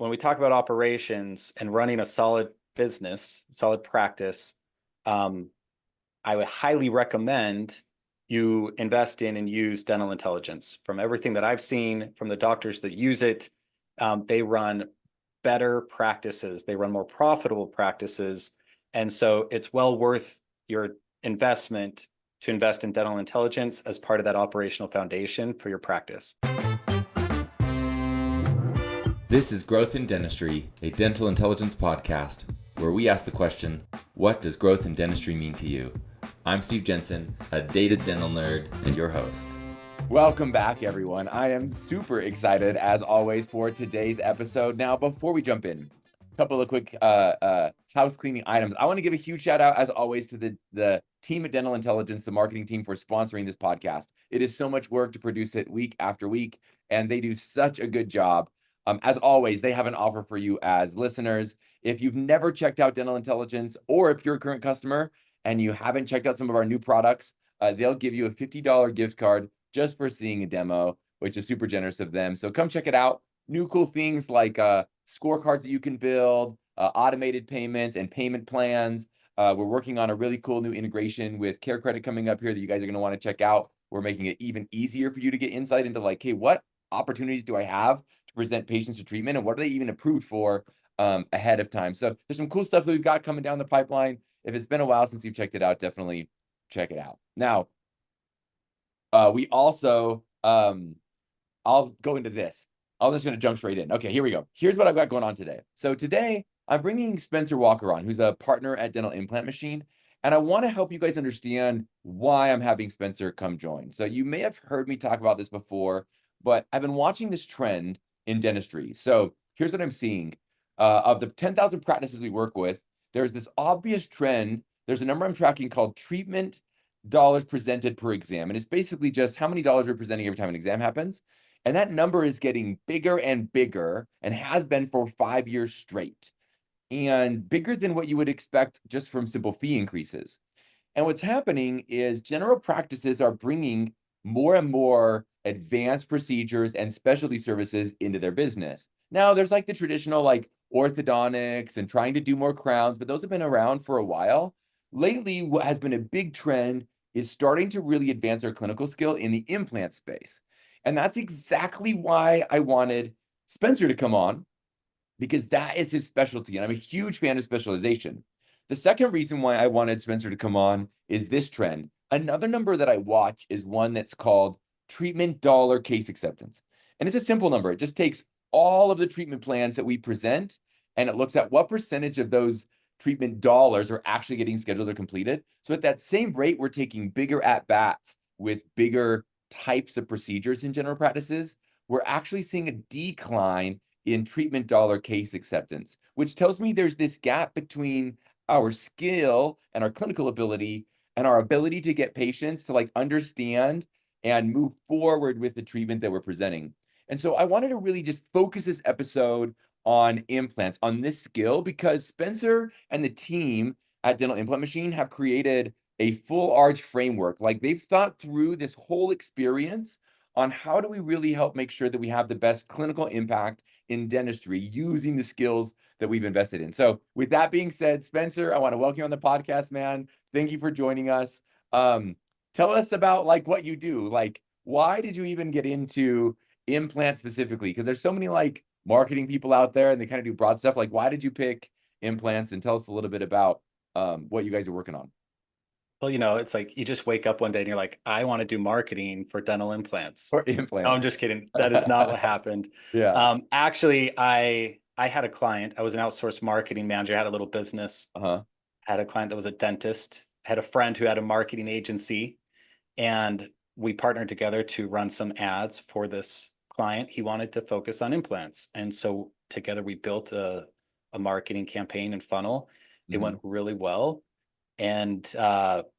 when we talk about operations and running a solid business, solid practice, um, I would highly recommend you invest in and use dental intelligence. From everything that I've seen from the doctors that use it, they run better practices, they run more profitable practices. And so it's well worth your investment to invest in dental intelligence as part of that operational foundation for your practice. This is Growth in Dentistry, a dental intelligence podcast, where we ask the question, what does growth in dentistry mean to you? I'm Steve Jensen, a dated dental nerd and your host. Welcome back, everyone. I am super excited, as always, for today's episode. Now, before we jump in, a couple of quick house cleaning items. I want to give a huge shout out, as always, to the team at Dental Intelligence, the marketing team, for sponsoring this podcast. It is so much work to produce it week after week, and they do such a good job. As always, they have an offer for you as listeners. If you've never checked out Dental Intelligence, or if you're a current customer and you haven't checked out some of our new products, they'll give you a $50 gift card just for seeing a demo, which is super generous of them. So come check it out. New cool things like scorecards that you can build, automated payments and payment plans. We're working on a really cool new integration with Care Credit coming up here that you guys are going to want to check out. We're making it even easier for you to get insight into like, hey, what opportunities do I have to present patients to treatment, and what are they even approved for ahead of time? So there's some cool stuff that we've got coming down the pipeline. If it's been a while since you've checked it out, definitely check it out. Now, we also, I'll go into this. I'm just going to jump straight in. Okay, here we go. Here's what I've got going on today. So today, I'm bringing Spencer Walker on, who's a partner at Dental Implant Machine. And I want to help you guys understand why I'm having Spencer come join. So you may have heard me talk about this before, but I've been watching this trend in dentistry. So here's what I'm seeing. Of the 10,000 practices we work with, there's this obvious trend. There's a number I'm tracking called treatment dollars presented per exam. And it's basically just how many dollars we're presenting every time an exam happens. And that number is getting bigger and bigger and has been for 5 years straight, and bigger than what you would expect just from simple fee increases. And what's happening is general practices are bringing more and more advanced procedures and specialty services into their business. Now, there's like the traditional like orthodontics and trying to do more crowns, but those have been around for a while. Lately, what has been a big trend is starting to really advance our clinical skill in the implant space. And that's exactly why I wanted Spencer to come on, because that is his specialty. And I'm a huge fan of specialization. The second reason why I wanted Spencer to come on is this trend. Another number that I watch is one that's called treatment dollar case acceptance. And it's a simple number. It just takes all of the treatment plans that we present, and it looks at what percentage of those treatment dollars are actually getting scheduled or completed. So at that same rate, we're taking bigger at-bats with bigger types of procedures in general practices. We're actually seeing a decline in treatment dollar case acceptance, which tells me there's this gap between our skill and our clinical ability and our ability to get patients to like understand and move forward with the treatment that we're presenting. And so I wanted to really just focus this episode on implants, on this skill, because Spencer and the team at Dental Implant Machine have created a full arch framework. Like they've thought through this whole experience on how do we really help make sure that we have the best clinical impact in dentistry using the skills that we've invested in. So with that being said, Spencer, I want to welcome you on the podcast, man. Thank you for joining us. Tell us about like what you do. Like, why did you even get into implant specifically? Because there's so many like marketing people out there and they kind of do broad stuff. Like, why did you pick implants? And tell us a little bit about what you guys are working on. Well, it's like you just wake up one day and you're like, I want to do marketing for dental implants. Or No, I'm implants. just kidding. That is not what happened. Yeah. Actually, I had a client. I was an outsourced marketing manager. I had a little business. Uh-huh. I had a client that was a dentist. I had a friend who had a marketing agency, and we partnered together to run some ads for this client. He wanted to focus on implants, and so together we built a marketing campaign and funnel. It went really well. And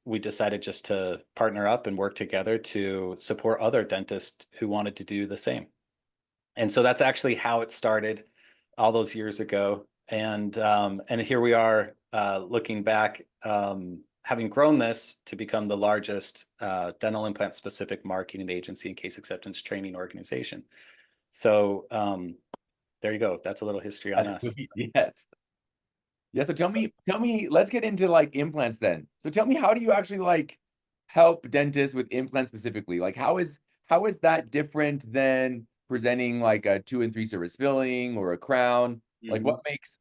we decided just to partner up and work together to support other dentists who wanted to do the same. And so that's actually how it started all those years ago. And here we are looking back, having grown this to become the largest dental implant specific marketing agency and case acceptance training organization. So there you go. That's a little history on That's us. sweet. Yes. Yeah, so tell me, let's get into like implants then. So tell me, how do you actually like help dentists with implants specifically? Like how is that different than presenting like a 2 and 3 service filling or a crown? Like Mhm.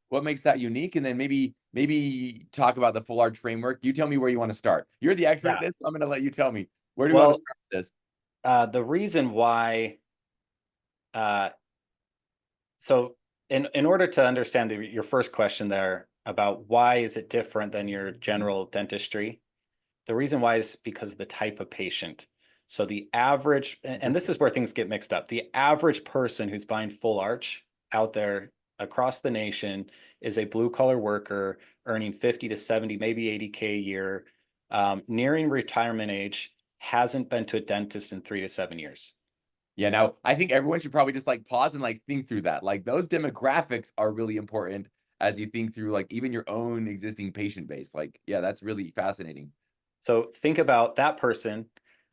what makes that unique? And then maybe talk about the full arch framework. You tell me where you want to start. You're the expert at Yeah. this, so I'm gonna let you tell me. Where do we want to Well, start with this? the reason why, uh, so in order to understand your first question there about why is it different than your general dentistry, the reason why is because of the type of patient. So the average, and this is where things get mixed up. The average person who's buying full arch out there across the nation is a blue collar worker earning 50 to 70, maybe 80K a year, nearing retirement age, hasn't been to a dentist in 3 to 7 years. Yeah, now I think everyone should probably just like pause and like think through that. Like those demographics are really important as you think through like even your own existing patient base. Like, yeah, that's really fascinating. So think about that person.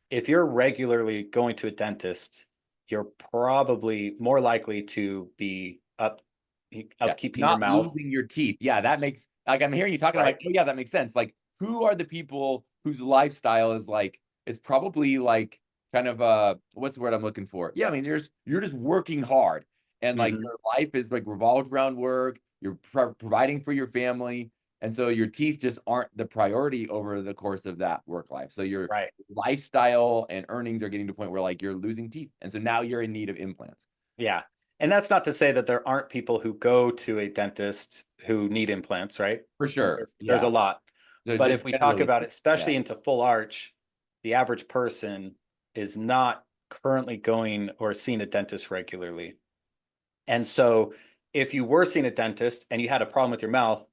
If you're regularly going to a dentist, you're probably more likely to be Yeah, upkeeping your not mouth, losing your teeth. Yeah, that makes like I'm hearing you talking. I'm right? like, oh yeah, that makes sense. Like, who are the people whose lifestyle is like it's probably like kind of what's the word I'm looking for? Yeah, I mean, you're just working hard and like Mhm. your life is like revolved around work. You're providing for your family, and so your teeth just aren't the priority over the course of that work life. So your Right. lifestyle and earnings are getting to a point where like you're losing teeth, and so now you're in need of implants. Yeah. And that's not to say that there aren't people who go to a dentist who need implants, right? For sure. There's a Yeah. lot. So But just if we talk generally, about it, yeah. especially into full arch, the average person is not currently going or seeing a dentist regularly. And so if you were seeing a dentist and you had a problem with your mouth,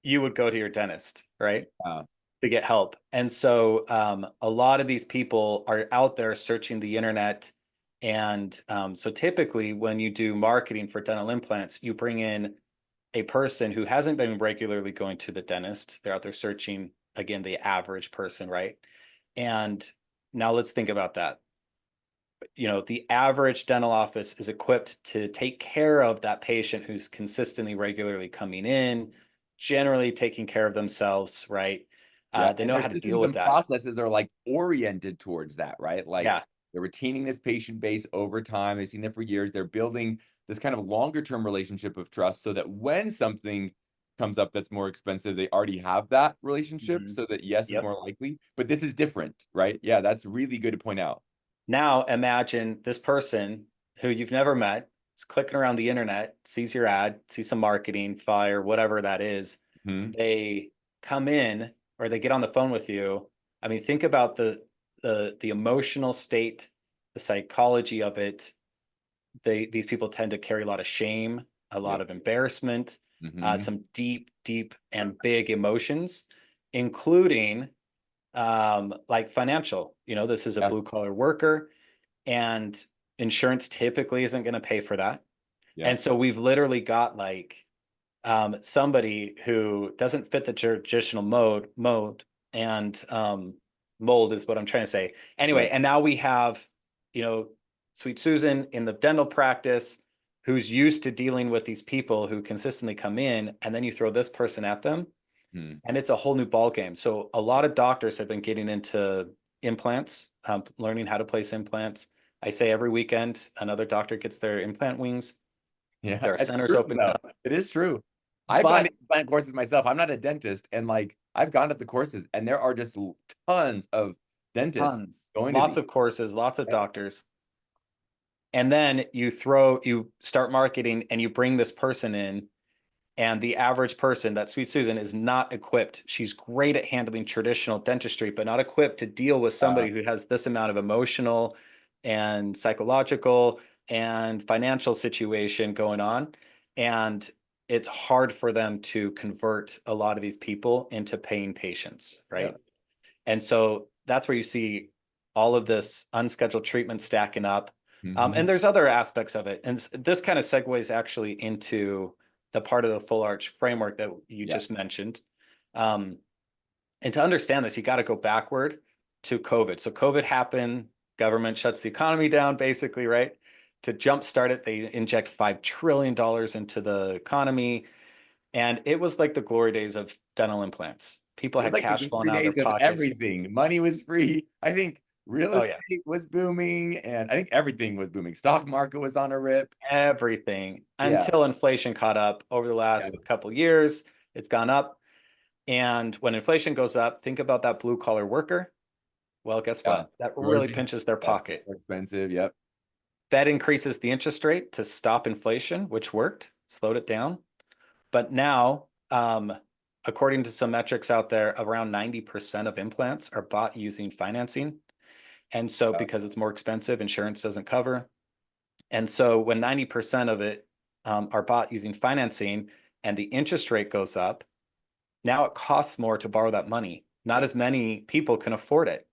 you would go to your dentist, right? Uh, To get help. And so a lot of these people are out there searching the internet. And so typically when you do marketing for dental implants, you bring in a person who hasn't been regularly going to the dentist. They're out there searching, again, the average person, right? And now let's think about that. The average dental office is equipped to take care of that patient who's consistently, regularly coming in, generally taking care of themselves, right? yeah, They and know their how to deal systems with and that. processes are like oriented towards that, right? Like Yeah. they're retaining this patient base over time. They've seen them for years. They're building this kind of longer term relationship of trust so that when something comes up that's more expensive, they already have that relationship Mhm. so that yes is Yep. more likely. But this is different, right? Yeah, that's really good to point out. Now imagine this person who you've never met is clicking around the internet, sees your ad, sees some marketing, flyer, whatever that is. Hmm. They come in or they get on the phone with you. I mean, think about the emotional state, the psychology of it. These people tend to carry a lot of shame, a lot Yep. of embarrassment, Hmm. some deep, deep and big emotions, including like financial. This is a Yeah. blue collar worker and insurance typically isn't going to pay for that. Yeah. And so we've literally got like somebody who doesn't fit the traditional mode and mold is what I'm trying to say. Anyway, Right. and now we have, you know, Sweet Susan in the dental practice who's used to dealing with these people who consistently come in, and then you throw this person at them, Hmm. and it's a whole new ball game. So a lot of doctors have been getting into implants, learning how to place implants. I say every weekend another doctor gets their implant wings. Yeah, There are it's centers true opening though. up, It is true. I've gone to but implant courses myself. I'm not a dentist, and like I've gone to the courses, and there are just tons of dentists tons, going to lots these. of courses, lots of Yeah. doctors. And then you start marketing and you bring this person in, and the average person, that Sweet Susan, is not equipped. She's great at handling traditional dentistry, but not equipped to deal with Uh, somebody who has this amount of emotional and psychological and financial situation going on. And it's hard for them to convert a lot of these people into paying patients, yeah. right? And so that's where you see all of this unscheduled treatment stacking up. Hmm. And there's other aspects of it. And this kind of segues actually into the part of the full arch framework that you Yeah. just mentioned. Um, and to understand this, you got to go backward to COVID. So COVID happened, government shuts the economy down, basically, right? to jumpstart it, they inject $5 trillion into the economy. And it was like the glory days of dental implants. People It was had like the cash flowing glory out of their days of pockets. everything. Money was free. I think real Oh yeah, estate was booming, and I think everything was booming. Stock market was on a rip. everything Yeah. until inflation caught up over the Yeah. last couple years. It's gone up. And when inflation goes up, think about that blue collar worker. Well, guess Yeah. what? That really Groceries, pinches their yeah, pocket. more expensive. Yep. Fed increases the interest rate to stop inflation, which worked, slowed it down. But now, according to some metrics out there, around 90% of implants are bought using financing. And so because it's more expensive, insurance doesn't cover. And so when 90% of it are bought using financing and the interest rate goes up, now it costs more to borrow that money. Not as many people can afford it.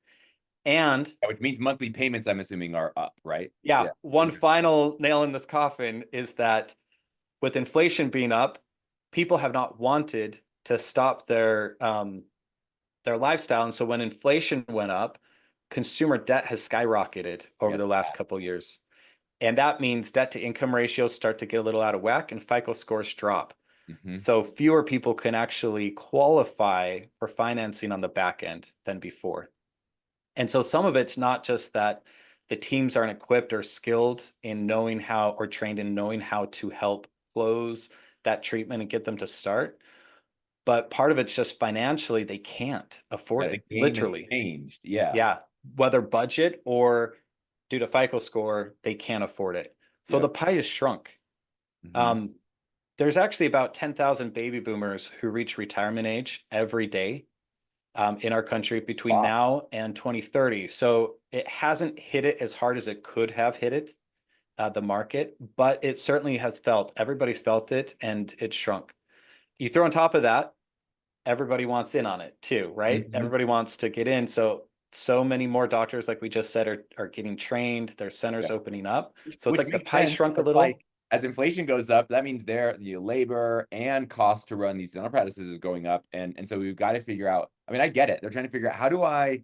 And Yeah, which means monthly payments, I'm assuming, are up, right? yeah, Yeah. one final nail in this coffin is that with inflation being up, people have not wanted to stop their lifestyle. And so when inflation went up, consumer debt has skyrocketed over Yes. the last couple of years. And that means debt to income ratios start to get a little out of whack and FICO scores drop. Mm-hmm. So fewer people can actually qualify for financing on the back end than before. And so some of it's not just that the teams aren't equipped or skilled in knowing how or trained in knowing how to help close that treatment and get them to start. But part of it's just financially, they can't afford Yeah, it, the game has literally. changed. Yeah. Yeah. Whether budget or due to FICO score, they can't afford it. So Yeah. the pie is shrunk. Mm-hmm. Um, there's actually about 10,000 baby boomers who reach retirement age every day in our country between Wow. now and 2030. So it hasn't hit it as hard as it could have hit it, the market, but it certainly has felt, everybody's felt it and it's shrunk. You throw on top of that, everybody wants in on it too, right? Mm-hmm. Everybody wants to get in. So many more doctors, like we just said, are getting trained. There's centers Yeah. opening up. So it's Which like the makes pie sense. shrunk a It's little. like as inflation goes up, that means the labor and cost to run these dental practices is going up. And so we've got to figure out, I mean, I get it. They're trying to figure out how do I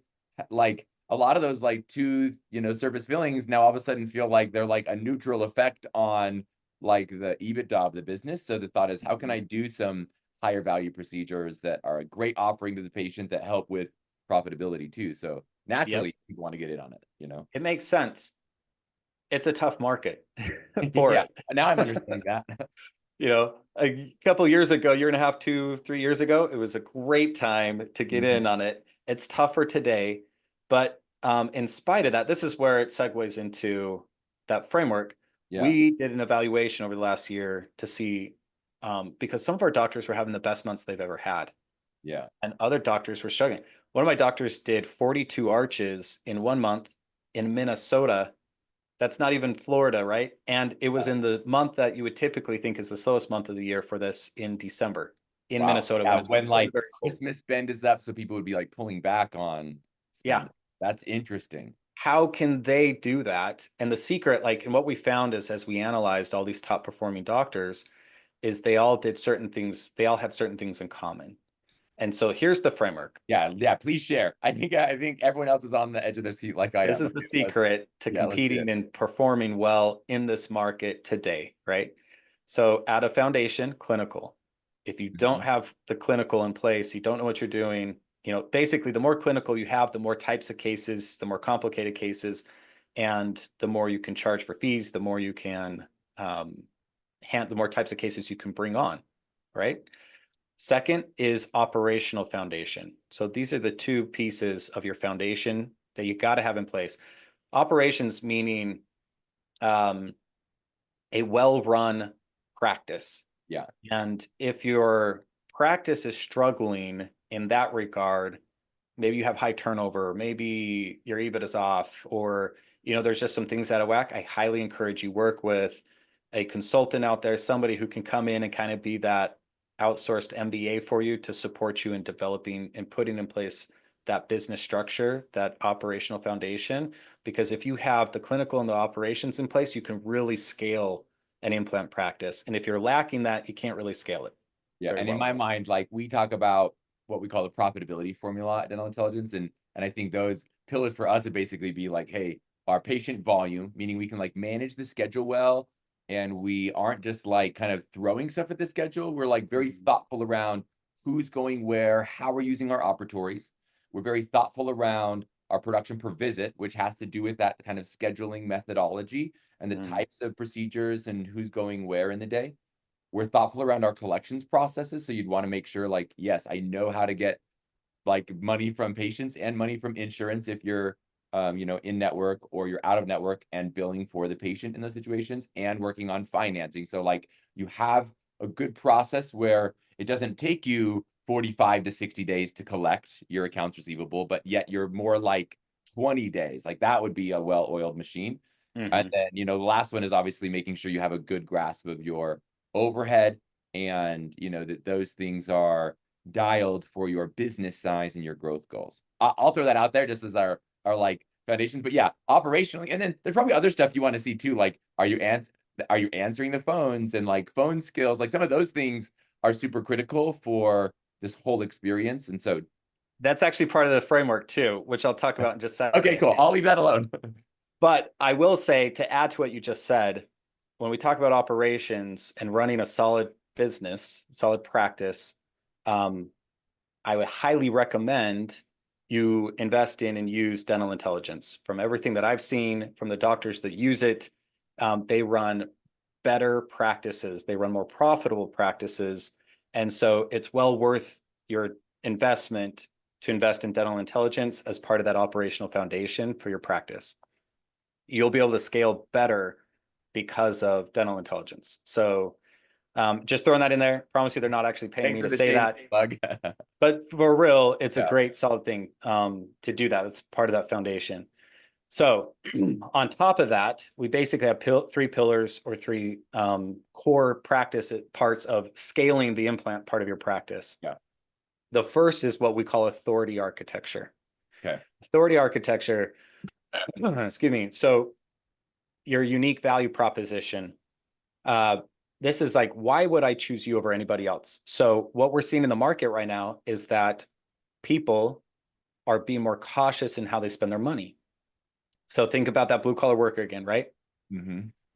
like a lot of those like tooth, surface fillings now all of a sudden feel like they're like a neutral effect on like the EBITDA of the business. So the thought is, how can I do some higher value procedures that are a great offering to the patient that help with profitability too? So naturally, Yep, people want to get in on it. it makes sense. It's a tough market for Yeah, it. now I'm understanding that. A couple years ago, year and a half, 2, 3 years ago, it was a great time to get in Mhm. on it. It's tougher today, but in spite of that, this is where it segues into that framework. Yeah, We did an evaluation over the last year to see, because some of our doctors were having the best months they've ever had, yeah. and other doctors were struggling. One of my doctors did 42 arches in 1 month in Minnesota. That's not even Florida, right? And it was in the month that you would typically think is the slowest month of the year for this in December in Wow. Minnesota when Yeah, it's when very, like very cold. Christmas spend is up, so people would be like pulling back on Yeah. spending. That's interesting. How can they do that? And the secret, like, and what we found is as we analyzed all these top performing doctors, is they all did certain things, they all had certain things in common. And so here's the framework. Yeah, yeah. Please share. I think everyone else is on the edge of their seat like I This am. is the secret to Yeah, let's see competing it. and performing well in this market today, right? So at a foundation, clinical. If you don't Mhm. have the clinical in place, you don't know what you're doing, basically the more clinical you have, the more types of cases, the more complicated cases, and the more you can charge for fees, the more you can the more types of cases you can bring on, right? Second is operational foundation. So these are the two pieces of your foundation that you got to have in place. Operations meaning a well-run practice. Yeah, And if your practice is struggling in that regard, maybe you have high turnover, maybe your EBIT is off, or there's just some things out of whack. I highly encourage you work with a consultant out there, somebody who can come in and kind of be that outsourced MBA for you to support you in developing and putting in place that business structure, that operational foundation. Because if you have the clinical and the operations in place, you can really scale an implant practice. And if you're lacking that, you can't really scale it yeah. very And in well. my mind, like we talk about what we call the profitability formula at Dental Intelligence, and I think those pillars for us would basically be like, hey, our patient volume, meaning we can like manage the schedule well, and we aren't just like kind of throwing stuff at the schedule. We're like very thoughtful around who's going where, how we're using our operatories. We're very thoughtful around our production per visit, which has to do with that kind of scheduling methodology and the types of procedures and who's going where in the day. We're thoughtful around our collections processes. So you'd want to make sure like, yes, I know how to get like money from patients and money from insurance if you're in network or you're out of network, and billing for the patient in those situations, and working on financing. So like you have a good process where it doesn't take you 45 to 60 days to collect your accounts receivable, but yet you're more like 20 days. Like that would be a well-oiled machine. And then, the last one is obviously making sure you have a good grasp of your overhead, and, that those things are dialed for your business size and your growth goals. I'll throw that out there just as our like foundations, but yeah, operationally. And then there's probably other stuff you want to see too. Like, are you answering the phones, and like phone skills, like some of those things are super critical for this whole experience. And so that's actually part of the framework too, which I'll talk about in just a second. Okay, cool. I'll leave that alone. But I will say, to add to what you just said, when we talk about operations and running a solid business, solid practice, I would highly recommend you invest in and use dental intelligence. From everything that I've seen from the doctors that use it, they run better practices. They run more profitable practices. And so it's well worth your investment to invest in dental intelligence as part of that operational foundation for your practice. You'll be able to scale better because of dental intelligence. So just throwing that in there. Promise you they're not actually paying me to say that. But for real, it's a great solid thing to do that. It's part of that foundation. So on top of that, we basically have three pillars, or three core practice parts of scaling the implant part of your practice. Yeah. The first is what we call authority architecture. Okay. Authority architecture, excuse me. So your unique value proposition. This is like, why would I choose you over anybody else? So what we're seeing in the market right now is that people are being more cautious in how they spend their money. So think about that blue collar worker again, right?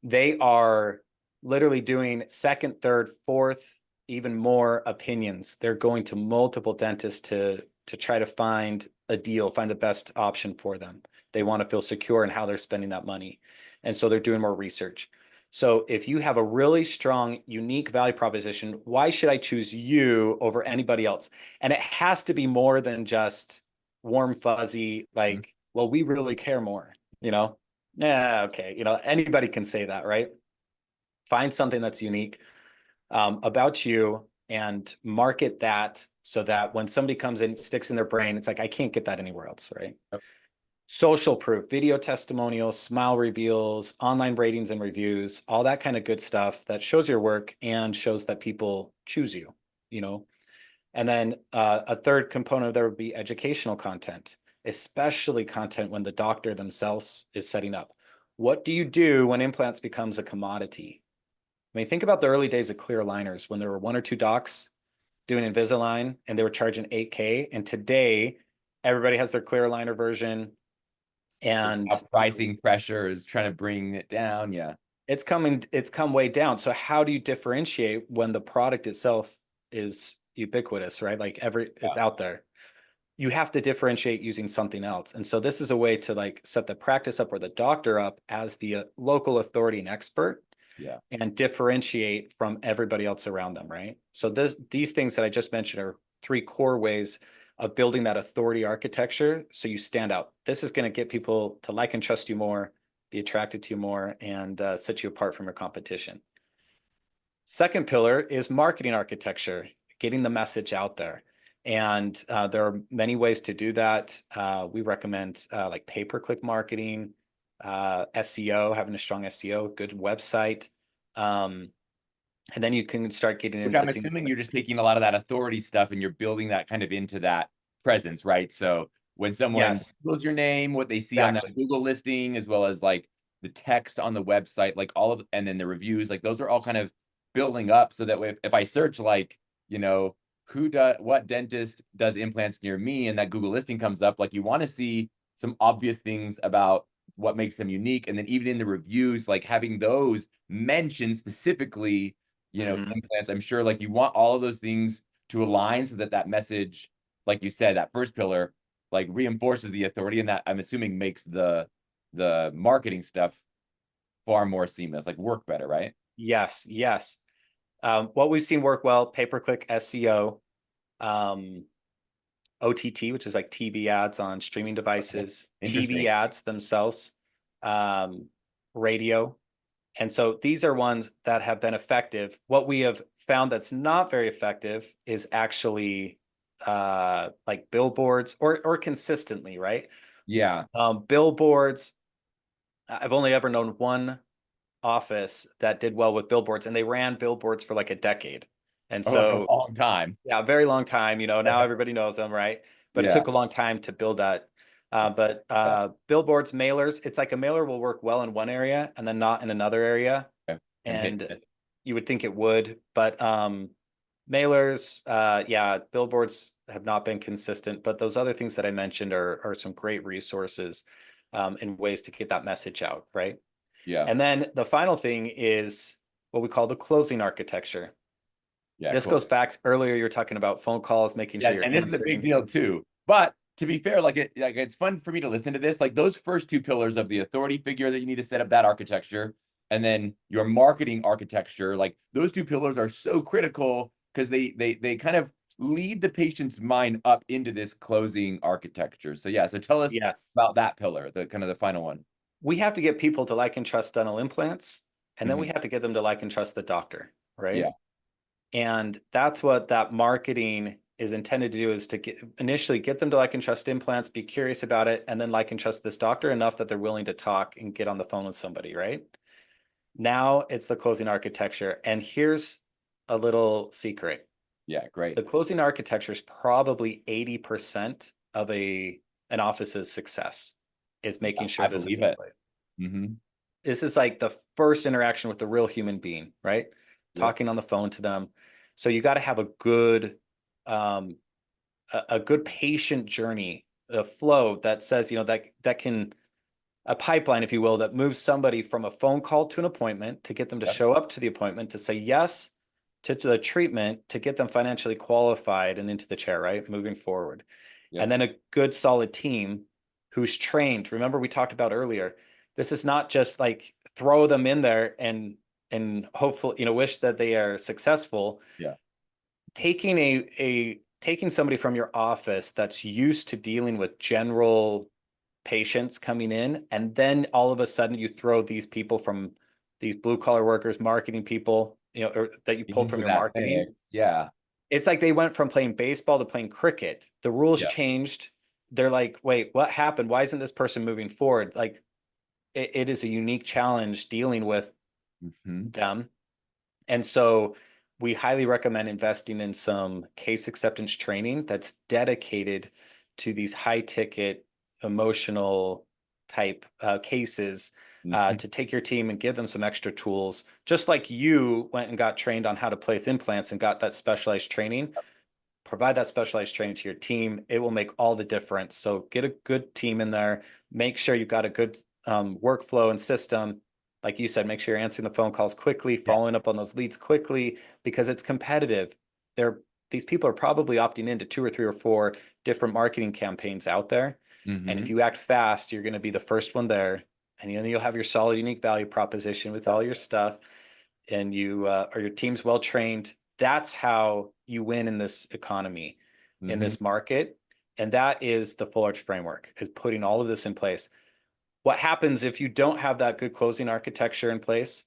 They are literally doing second, third, fourth, even more opinions. They're going to multiple dentists to try to find a deal, find the best option for them. They want to feel secure in how they're spending that money. And so they're doing more research. So if you have a really strong, unique value proposition, why should I choose you over anybody else? And it has to be more than just warm, fuzzy, like, well, we really care more, Yeah, okay. Anybody can say that, right? Find something that's unique about you and market that, so that when somebody comes in, it sticks in their brain, it's like, I can't get that anywhere else, right? Yep. Social proof, video testimonials, smile reveals, online ratings and reviews, all that kind of good stuff that shows your work and shows that people choose you, And then a third component of there would be educational content, especially content when the doctor themselves is setting up. What do you do when implants becomes a commodity? I mean, think about the early days of clear aligners when there were one or two docs doing Invisalign and they were charging $8K. And today, everybody has their clear aligner version. And pricing pressure is trying to bring it down. Yeah. It's come way down. So how do you differentiate when the product itself is ubiquitous, right? Like it's out there. You have to differentiate using something else. And so this is a way to like set the practice up or the doctor up as the local authority and expert. Yeah. And differentiate from everybody else around them, right? So these things that I just mentioned are three core ways of building that authority architecture so you stand out. This is going to get people to like and trust you more, be attracted to you more, and set you apart from your competition. Second pillar is marketing architecture, getting the message out there. And there are many ways to do that. We recommend like pay-per-click marketing, SEO, having a strong SEO, good website. And then you can start getting into I'm assuming you're just taking a lot of that authority stuff and you're building that kind of into that presence, right? So when someone Googles your name, what they see on that Google listing, as well as like the text on the website, like and then the reviews, like those are all kind of building up so that if I search like, what dentist does implants near me, and that Google listing comes up, like you want to see some obvious things about what makes them unique. And then even in the reviews, like having those mentioned specifically, you know, Mhm. implants, I'm sure like you want all of those things to align so that that message, like you said, that first pillar, like reinforces the authority, and that I'm assuming makes the marketing stuff far more seamless, like work better, right? Yes, yes. What we've seen work well, pay-per-click SEO, um, OTT, which is like TV ads on streaming Okay. devices, TV Interesting. ads themselves, um, radio. And so these are ones that have been effective. What we have found that's not very effective is actually like billboards or consistently, right? Yeah. Billboards, I've only ever known one office that did well with billboards, and they ran billboards for like a decade. And Oh, like a so, long time. yeah, a very long time. Now everybody knows them, right? But it Yeah. took a long time to build that. But billboards, mailers, it's like a mailer will work well in one area and then not in another area. Okay. Kind of hit And this. you would think it would, but mailers, yeah, billboards have not been consistent. But those other things that I mentioned are some great resources and ways to get that message out, right? Yeah. And then the final thing is what we call the closing architecture. Yeah. This Cool. goes back earlier, you're talking about phone calls, making sure Yeah, you're and this is a big answering. deal too. But to be fair, like it's fun for me to listen to this. Like those first two pillars of the authority figure that you need to set up that architecture, and then your marketing architecture, like those two pillars are so critical because they kind of lead the patient's mind up into this closing architecture. So yeah, so tell us Yes. about that pillar, the kind of the final one. We have to get people to like and trust dental implants, and then we Mhm. have to get them to like and trust the doctor, right? Yeah. And that's what that marketing is intended to do, is to initially get them to like and trust implants, be curious about it, and then like and trust this doctor enough that they're willing to talk and get on the phone with somebody, right? Now it's the closing architecture. And here's a little secret. Yeah, great. The closing architecture is probably 80% of an office's success, is making sure I this is believe in it. place. Mm-hmm. This is like the first interaction with the real human being, right? Yep. Talking on the phone to them. So you got to have a good um, a good patient journey, a flow that says, that can, a pipeline, if you will, that moves somebody from a phone call to an appointment, to get them to Yep. show up to the appointment, to say yes to the treatment, to get them financially qualified and into the chair, right? Moving forward. Yep. And then a good solid team who's trained. Remember, we talked about earlier, this is not just like throw them in there and hopefully, wish that they are successful. Yeah. Taking taking somebody from your office that's used to dealing with general patients coming in, and then all of a sudden you throw these people from these blue collar workers, marketing people, or that you pulled from Into your that marketing. mix. Yeah. It's like they went from playing baseball to playing cricket. The rules Yeah. changed. They're like, wait, what happened? Why isn't this person moving forward? Like, it is a unique challenge dealing with Mm-hmm. them. And so we highly recommend investing in some case acceptance training that's dedicated to these high ticket, emotional type cases, Mm-hmm. to take your team and give them some extra tools. Just like you went and got trained on how to place implants and got that specialized training, provide that specialized training to your team. It will make all the difference. So get a good team in there. Make sure you've got a good workflow and system. Like you said, make sure you're answering the phone calls quickly, Yeah. following up on those leads quickly, because it's competitive. These people are probably opting into 2 or 3 or 4 different marketing campaigns out there. And if Mm-hmm. you act fast, you're going to be the first one there. And then you'll have your solid, unique value proposition with all your stuff, and you or your team's well trained. That's how you win in this economy, in Mm-hmm. this market. And that is the full arch framework, is putting all of this in place. What happens if you don't have that good closing architecture in place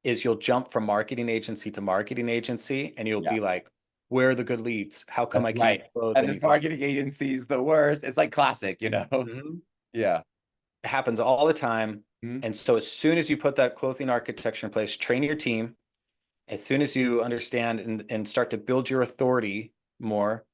is you'll jump from marketing agency to marketing agency, and you'll Yeah. be like, where are the good leads? How come That's I can't right. close And this anything? marketing agency is the worst. It's like classic, you know? Mhm. Yeah. It happens all the time. Mhm. And so as soon as you put that closing architecture in place, train your team, as soon as you understand and start to build your authority more,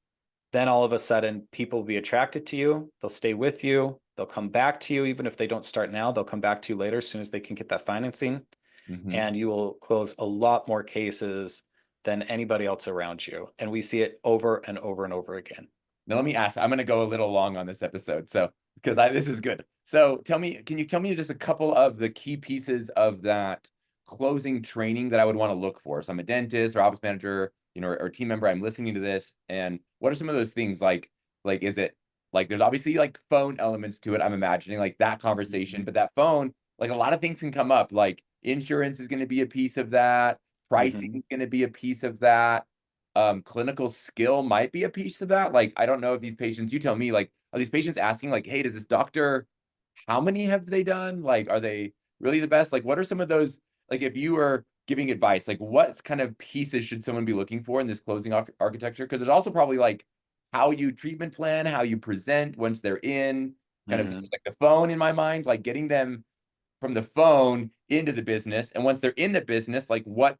then all of a sudden people will be attracted to you. They'll stay with you. They'll come back to you. Even if they don't start now, they'll come back to you later as soon as they can get that financing. Mm-hmm. And you will close a lot more cases than anybody else around you. And we see it over and over and over again. Now let me ask, I'm going to go a little long on this episode. So because this is good. So can you tell me just a couple of the key pieces of that closing training that I would want to look for? So I'm a dentist or office manager, or team member. I'm listening to this, and what are some of those things like is it like there's obviously like phone elements to it. I'm imagining like that conversation, but that phone, like a lot of things can come up. Like insurance is going to be a piece of that. Pricing Mhm. is going to be a piece of that. Clinical skill might be a piece of that. Like, I don't know if these patients, you tell me, like, are these patients asking, like, hey, does this doctor, how many have they done? Like, are they really the best? Like, what are some of those, like, if you are giving advice, like, what kind of pieces should someone be looking for in this closing architecture? Because there's also probably like how you treatment plan, how you present once they're in, kind of Mhm. like the phone in my mind, like getting them from the phone into the business. And once they're in the business, like what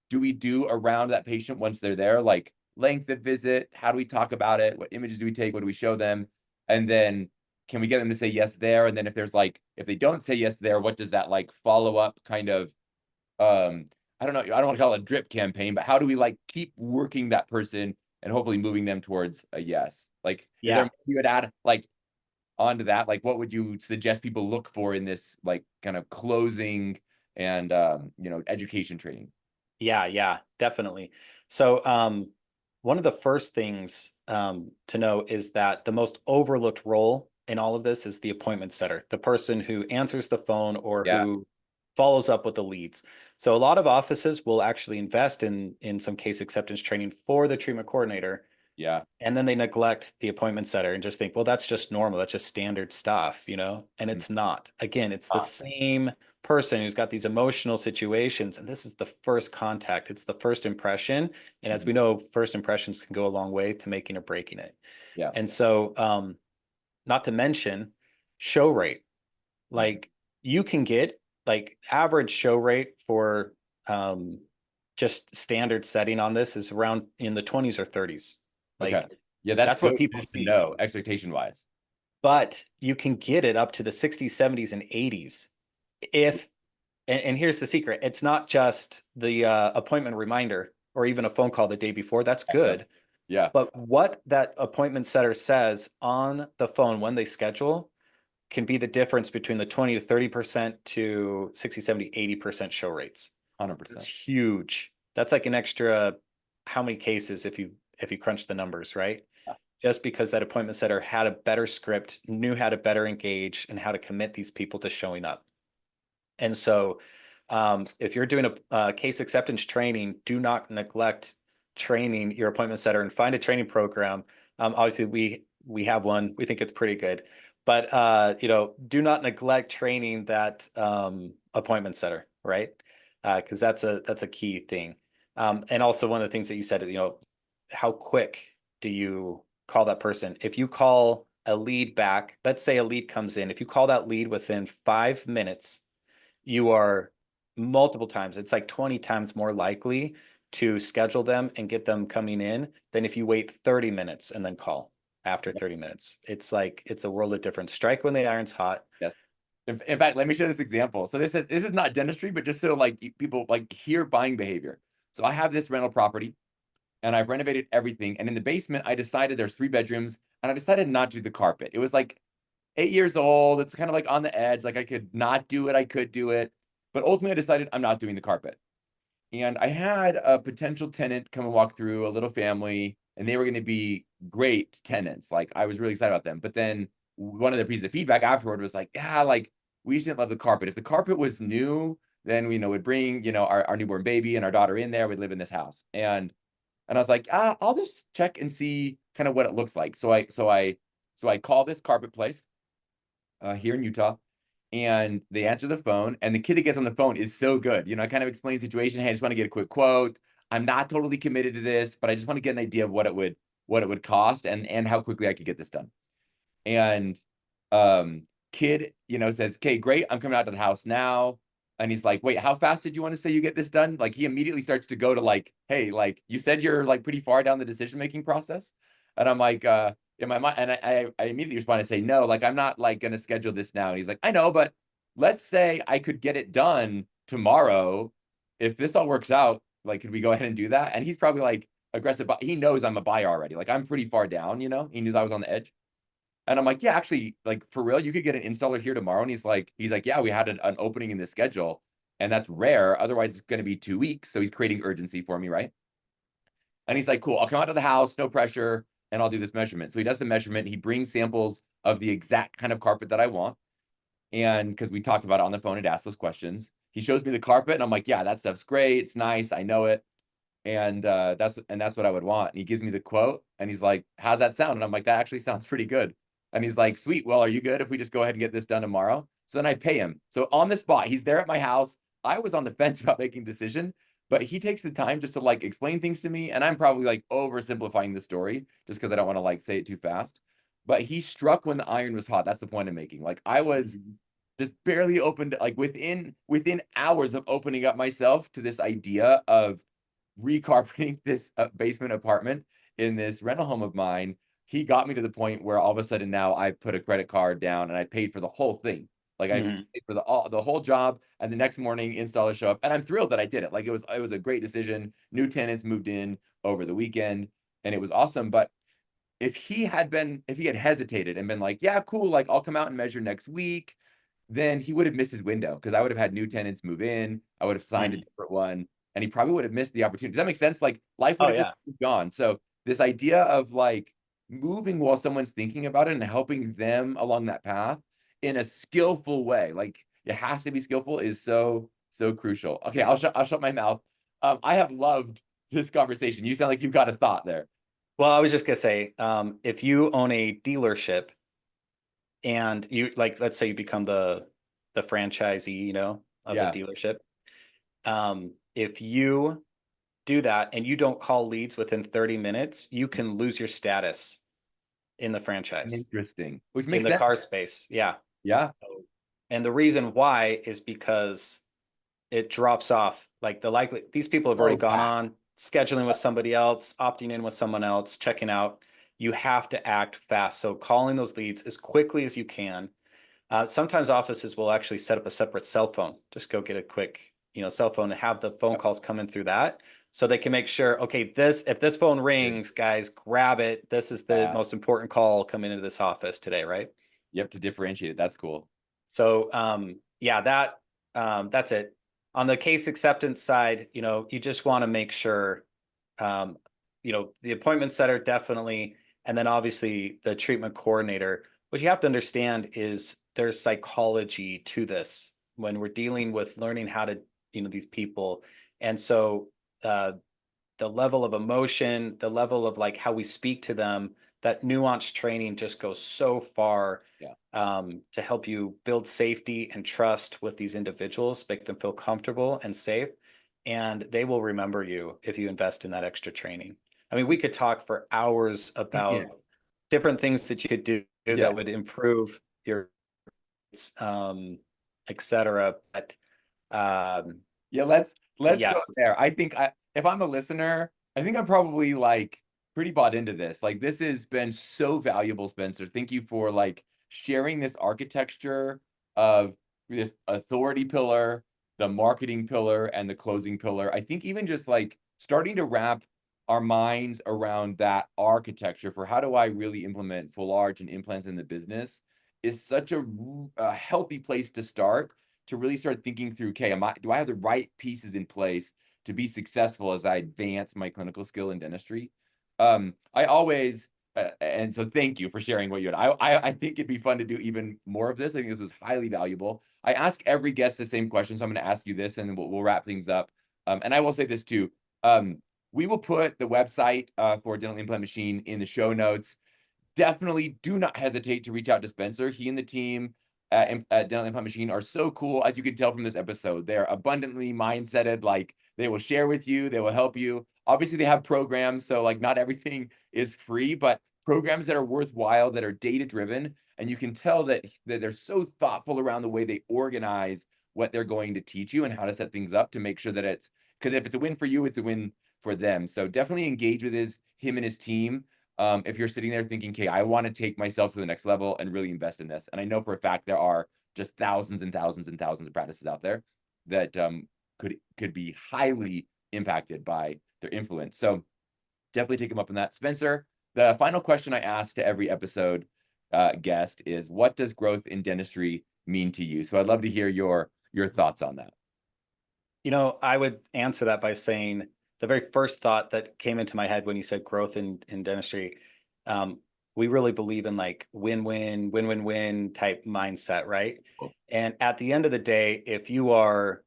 do we do around that patient once they're there? Like length of visit, how do we talk about it? What images do we take? What do we show them? And then can we get them to say yes there? And then if they don't say yes there, what does that like follow up kind of I don't know, I don't want to call it a drip campaign, but how do we like keep working that person and hopefully moving them towards a yes? Like, is there Yeah. more you would add like onto that? Like, what would you suggest people look for in this like kind of closing and education training? Yeah, yeah, definitely. So, one of the first things to know is that the most overlooked role in all of this is the appointment setter, the person who answers the phone or Yeah, who follows up with the leads. So, a lot of offices will actually invest in some case acceptance training for the treatment coordinator, yeah. and then they neglect the appointment setter and just think, well, that's just normal, that's just standard stuff, and Mm. it's not. Again, it's the Ah, same person who's got these emotional situations, and this is the first contact, it's the first impression, and as mhm. we know, first impressions can go a long way to making or breaking it. Yeah. And so not to mention show rate. Mhm. Like, you can get like average show rate for um just standard setting on this is around in the 20s or 30s. Okay. Like, Yeah, that's that's what good people just to see. know expectation wise. But you can get it up to the 60s, 70s, and 80s if, and here's the secret, it's not just the appointment reminder or even a phone call the day before. That's Excellent. good. Yeah. But what that appointment setter says on the phone when they schedule can be the difference between the 20 to 30% to 60, 70, 80% show rates. That's 100%. huge. That's like an extra how many cases if you crunch the numbers, right? Yeah. Just because that appointment setter had a better script, knew how to better engage and how to commit these people to showing up. And so if you're doing a case acceptance training, do not neglect training your appointment setter and find a training program. Obviously, we have one. We think it's pretty good, but do not neglect training that appointment setter, right? Because that's a key thing. And also one of the things that you said, how quick do you call that person? If you call a lead back, let's say a lead comes in, if you call that lead within 5 minutes, you are multiple times, it's like 20 times more likely to schedule them and get them coming in than if you wait 30 minutes and then call after 30 minutes. It's like, it's a world of difference. Strike when the iron's hot. Yes. In fact, let me show this example. So this is not dentistry, but just so like people like hear buying behavior. So I have this rental property and I've renovated everything. And in the basement, I decided there's 3 bedrooms and I decided not to do the carpet. It was like 8 years old. It's kind of like on the edge. Like I could not do it. I could do it. But ultimately I decided I'm not doing the carpet. And I had a potential tenant come and walk through, a little family, and they were going to be great tenants. Like I was really excited about them. But then one of the pieces of feedback afterward was like, yeah, like we just didn't love the carpet. If the carpet was new, then we would bring, our newborn baby and our daughter in there. We'd live in this house. And I was like, I'll just check and see kind of what it looks like. So I call this carpet place here in Utah, and they answer the phone, and the kid that gets on the phone is so good. I kind of explain the situation. Hey, I just want to get a quick quote. I'm not totally committed to this, but I just want to get an idea of what it would cost and how quickly I could get this done. And kid, says, okay, great, I'm coming out to the house now. And he's like, wait, how fast did you want to say you get this done? Like he immediately starts to go to like, hey, like you said you're like pretty far down the decision-making process. And I'm like, in my mind, and I immediately respond and say, no, like I'm not like gonna schedule this now. And he's like, I know, but let's say I could get it done tomorrow. If this all works out, like could we go ahead and do that? And he's probably like aggressive, but he knows I'm a buyer already. Like I'm pretty far down, he knows I was on the edge. And I'm like, yeah, actually, like for real, you could get an installer here tomorrow. And he's like, yeah, we had an opening in the schedule, and that's rare. Otherwise, it's going to be 2 weeks. So he's creating urgency for me, right? And he's like, cool, I'll come out to the house, no pressure, and I'll do this measurement. So he does the measurement. He brings samples of the exact kind of carpet that I want. And because we talked about it on the phone and asked those questions, he shows me the carpet, and I'm like, yeah, that stuff's great. It's nice. I know it. And that's what I would want. And he gives me the quote, and he's like, how's that sound? And I'm like, that actually sounds pretty good. And he's like, sweet. Well, are you good if we just go ahead and get this done tomorrow? So then I pay him. So on the spot, he's there at my house. I was on the fence about making a decision, but he takes the time just to like explain things to me. And I'm probably like oversimplifying the story just because I don't want to like say it too fast. But he struck when the iron was hot. That's the point I'm making. Like I was just barely opened, like within hours of opening up myself to this idea of recarpeting this basement apartment in this rental home of mine. He got me to the point where all of a sudden now I put a credit card down and I paid for the whole thing. Like I paid for the whole job, and the next morning installers show up, and I'm thrilled that I did it. Like it was a great decision. New tenants moved in over the weekend, and it was awesome. But if he had hesitated and been like, yeah, cool, like I'll come out and measure next week, then he would have missed his window because I would have had new tenants move in. I would have signed a different one, and he probably would have missed the opportunity. Does that make sense? Like life would Oh have yeah. just gone. So this idea of like moving while someone's thinking about it and helping them along that path in a skillful way, like it has to be skillful, is so crucial. Okay, I'll shut my mouth. I have loved this conversation. You sound like you've got a thought there. Well, I was just gonna say, if you own a dealership and you like, let's say you become the franchisee, of the Yeah. dealership. If you do that and you don't call leads within 30 minutes, you can lose your status in the franchise, Interesting. Which in makes the sense. car space. Yeah. Yeah. And the reason why is because it drops off. Like these people have already So gone fast. on, scheduling with somebody else, opting in with someone else, checking out. You have to act fast. So calling those leads as quickly as you can. Sometimes offices will actually set up a separate cell phone. Just go get a quick, cell phone and have the phone calls come in through that. So they can make sure, okay, if this phone rings, guys, grab it. This is the Yeah. most important call coming into this office today, right? You have to differentiate it. That's cool. So yeah, that's it. On the case acceptance side, you just want to make sure, the appointment setter definitely, and then obviously the treatment coordinator. What you have to understand is there's psychology to this when we're dealing with learning how to, these people. And so the level of emotion, the level of like how we speak to them, that nuanced training just goes so far Yeah. to help you build safety and trust with these individuals, make them feel comfortable and safe. And they will remember you if you invest in that extra training. I mean, we could talk for hours about different things that you could do that would improve your, et cetera. But Yeah, let's go yes. there. I think if I'm a listener, I think I'm probably like pretty bought into this. Like this has been so valuable, Spencer. Thank you for like sharing this architecture of this authority pillar, the marketing pillar, and the closing pillar. I think even just like starting to wrap our minds around that architecture for how do I really implement full arch and implants in the business is such a healthy place to start, to really start thinking through, okay, do I have the right pieces in place to be successful as I advance my clinical skill in dentistry? I always, and so thank you for sharing what you had. I think it'd be fun to do even more of this. I think this was highly valuable. I ask every guest the same question, so I'm going to ask you this, and then we'll wrap things up. And I will say this too. We will put the website for Dental Implant Machine in the show notes. Definitely do not hesitate to reach out to Spencer. He and the team at Dental Implant Machine are so cool, as you can tell from this episode. They're abundantly mindseted. Like they will share with you, they will help you. Obviously, they have programs, so like not everything is free, but programs that are worthwhile, that are data driven, and you can tell that they're so thoughtful around the way they organize what they're going to teach you and how to set things up to make sure that it's, because if it's a win for you, it's a win for them. So definitely engage with him and his team. If you're sitting there thinking, okay, I want to take myself to the next level and really invest in this. And I know for a fact there are just thousands and thousands and thousands of practices out there that could be highly impacted by their influence. So definitely take them up on that. Spencer, the final question I ask to every episode guest is, what does growth in dentistry mean to you? So I'd love to hear your thoughts on that. I would answer that by saying the very first thought that came into my head when you said growth in dentistry, we really believe in like win-win, win-win-win type mindset, right? Cool. And at the end of the day, if you are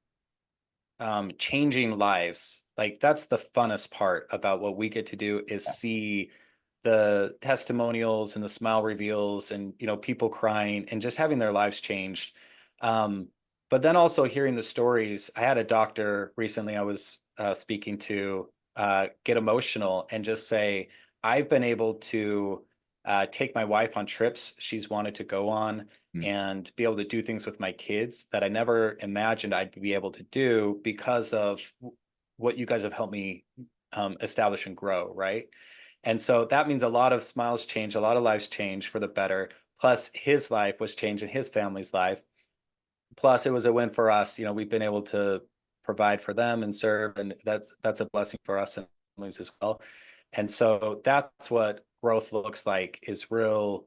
changing lives, like that's the funnest part about what we get to do is see the testimonials and the smile reveals and people crying and just having their lives changed. But then also hearing the stories. I had a doctor recently I was speaking to get emotional and just say, I've been able to take my wife on trips she's wanted to go on and be able to do things with my kids that I never imagined I'd be able to do because of what you guys have helped me establish and grow, right? And so that means a lot of smiles change, a lot of lives change for the better. Plus, his life was changed in his family's life. Plus, it was a win for us. We've been able to provide for them and serve, and that's a blessing for us and families as well. And so that's what growth looks like, is real,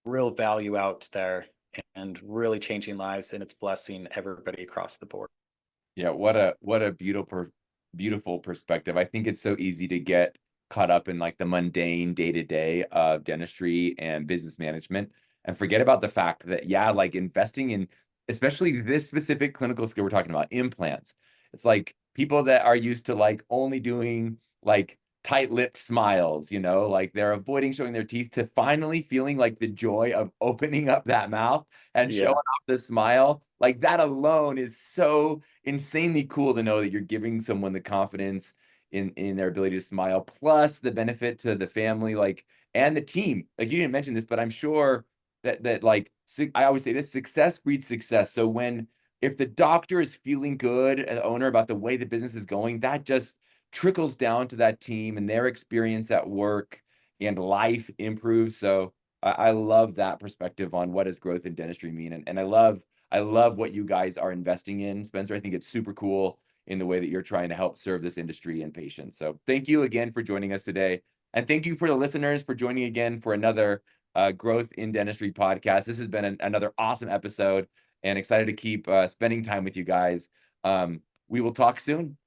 real value out there and really changing lives, and it's blessing everybody across the board. Yeah, what a beautiful perspective. I think it's so easy to get caught up in like the mundane day-to-day of dentistry and business management and forget about the fact that, yeah, like investing in especially this specific clinical skill we're talking about, implants. It's like people that are used to like only doing like tight-lipped smiles, like they're avoiding showing their teeth, to finally feeling like the joy of opening up that mouth and showing off the smile. Like that alone is so insanely cool to know that you're giving someone the confidence in their ability to smile, plus the benefit to the family, like, and the team. Like, you didn't mention this, but I'm sure that like, I always say this, success breeds success. So if the doctor is feeling good, an owner, about the way the business is going, that just trickles down to that team and their experience at work, and life improves. So I love that perspective on what does growth in dentistry mean. And I love what you guys are investing in, Spencer. I think it's super cool in the way that you're trying to help serve this industry and patients. So thank you again for joining us today. And thank you for the listeners for joining again for another Growth in Dentistry podcast. This has been another awesome episode, and excited to keep spending time with you guys. We will talk soon.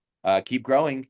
Keep growing.